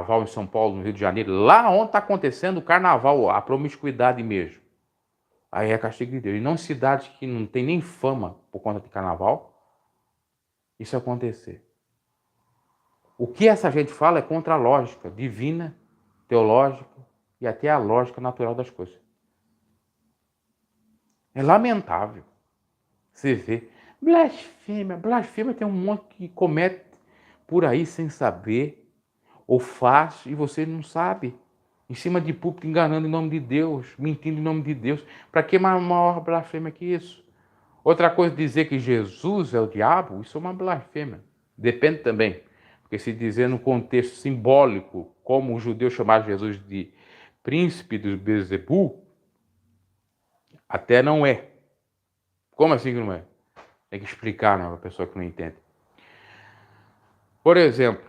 carnaval em São Paulo, no Rio de Janeiro, lá onde está acontecendo o carnaval, a promiscuidade mesmo. Aí é castigo de Deus. E não em cidades que não tem nem fama por conta de carnaval, isso acontecer. O que essa gente fala é contra a lógica divina, teológica e até a lógica natural das coisas. É lamentável. Você vê. Blasfêmia. Blasfêmia tem um monte que comete por aí sem saber, ou faz e você não sabe. Em cima de púlpito, enganando em nome de Deus, mentindo em nome de Deus. Para que maior blasfêmia que isso? Outra coisa, dizer que Jesus é o diabo, isso é uma blasfêmia. Depende também. Porque se dizer no contexto simbólico, como os judeus chamaram Jesus de príncipe dos Beelzebul, até não é. Como assim que não é? Tem que explicar, né, para a pessoa que não entende. Por exemplo,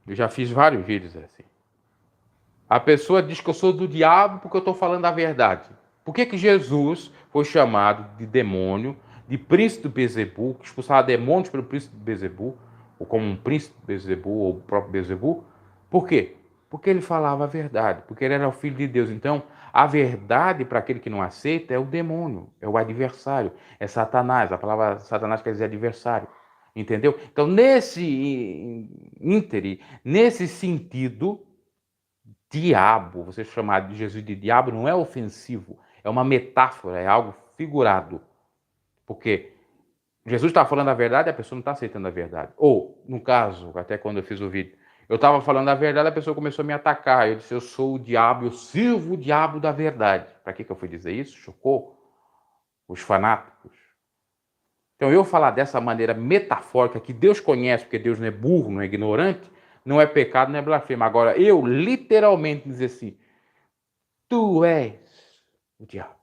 eu já fiz vários vídeos assim. A pessoa diz que eu sou do diabo porque eu estou falando a verdade. Por que Jesus foi chamado de demônio, de príncipe do Beelzebul, que expulsava demônios pelo príncipe do Beelzebul, ou como um príncipe do Beelzebul, ou o próprio Beelzebul? Por quê? Porque ele falava a verdade, porque ele era o filho de Deus. Então, a verdade para aquele que não aceita é o demônio, é o adversário, é Satanás. A palavra Satanás quer dizer adversário. Entendeu? Então, nesse íntere, nesse sentido, diabo, você chamar de Jesus de diabo não é ofensivo, é uma metáfora, é algo figurado. Porque Jesus está falando a verdade e a pessoa não está aceitando a verdade. Ou, no caso, até quando eu fiz o vídeo, eu estava falando a verdade, a pessoa começou a me atacar. Eu disse, eu sou o diabo, eu sirvo o diabo da verdade. Para que eu fui dizer isso? Chocou os fanáticos. Então, eu falar dessa maneira metafórica, que Deus conhece, porque Deus não é burro, não é ignorante, não é pecado, não é blasfêmia. Agora, eu literalmente dizer assim, tu és o diabo.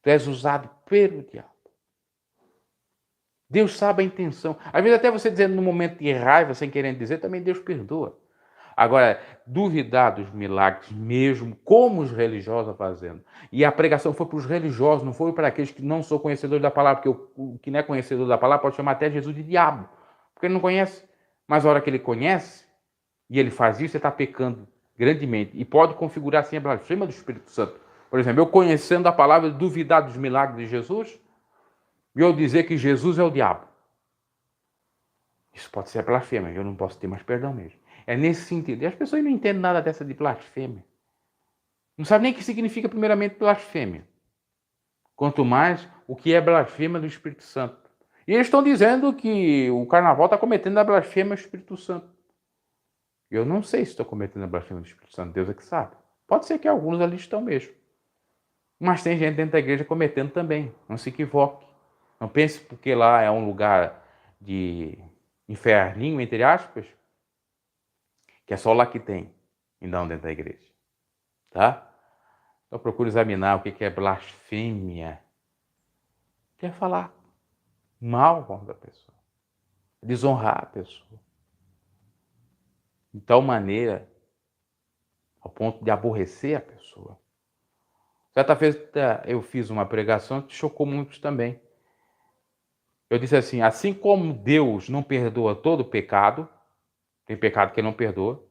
Tu és usado pelo diabo. Deus sabe a intenção. Às vezes até você dizendo no momento de raiva, sem querer dizer, também Deus perdoa. Agora, duvidar dos milagres mesmo, como os religiosos fazendo. E a pregação foi para os religiosos, não foi para aqueles que não são conhecedores da palavra, porque o que não é conhecedor da palavra pode chamar até Jesus de diabo, porque ele não conhece. Mas a hora que ele conhece, e ele faz isso, ele está pecando grandemente. E pode configurar assim a blasfêmia do Espírito Santo. Por exemplo, eu conhecendo a palavra, duvidar dos milagres de Jesus, e eu dizer que Jesus é o diabo. Isso pode ser blasfêmia, eu não posso ter mais perdão mesmo. É nesse sentido. E as pessoas não entendem nada dessa de blasfêmia. Não sabem nem o que significa, primeiramente, blasfêmia. Quanto mais o que é blasfêmia do Espírito Santo. E eles estão dizendo que o carnaval está cometendo a blasfêmia do Espírito Santo. Eu não sei se estou cometendo a blasfêmia do Espírito Santo, Deus é que sabe. Pode ser que alguns ali estão mesmo. Mas tem gente dentro da igreja cometendo também. Não se equivoque. Não pense porque lá é um lugar de inferninho, entre aspas, que é só lá que tem, e não dentro da igreja. Tá? Então procure examinar o que é blasfêmia. Quer falar mal contra a pessoa. Desonrar a pessoa. De tal maneira, ao ponto de aborrecer a pessoa. Certa vez eu fiz uma pregação que chocou muitos também. Eu disse assim como Deus não perdoa todo pecado, tem pecado que ele não perdoa,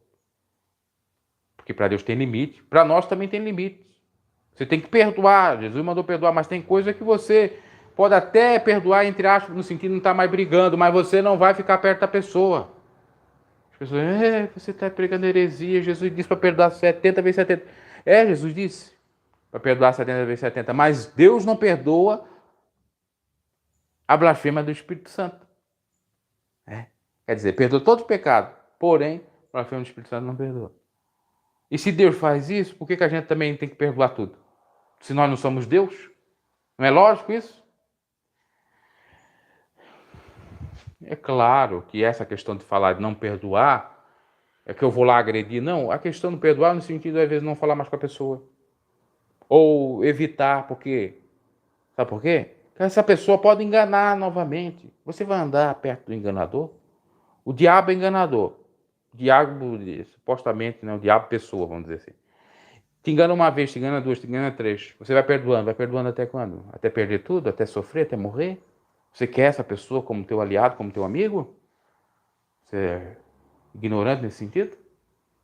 porque para Deus tem limite, para nós também tem limite. Você tem que perdoar, Jesus mandou perdoar, mas tem coisa que você pode até perdoar, entre aspas, no sentido de não estar mais brigando, mas você não vai ficar perto da pessoa. As pessoas, você está pregando heresia, Jesus disse para perdoar 70 vezes 70. Jesus disse para perdoar 70 vezes 70, mas Deus não perdoa a blasfêmia do Espírito Santo. Quer dizer, perdoa todo o pecado, porém, a blasfêmia do Espírito Santo não perdoa. E se Deus faz isso, por que a gente também tem que perdoar tudo? Se nós não somos Deus? Não é lógico isso? É claro que essa questão de falar de não perdoar é que eu vou lá agredir. Não, a questão de perdoar no sentido de, às vezes, não falar mais com a pessoa. Ou evitar, porque... Sabe por quê? Porque essa pessoa pode enganar novamente. Você vai andar perto do enganador? O diabo é enganador. O diabo, supostamente, né? O diabo pessoa, vamos dizer assim. Te engana uma vez, te engana duas, te engana três. Você vai perdoando até quando? Até perder tudo? Até sofrer? Até morrer? Você quer essa pessoa como teu aliado, como teu amigo? Você é ignorante nesse sentido?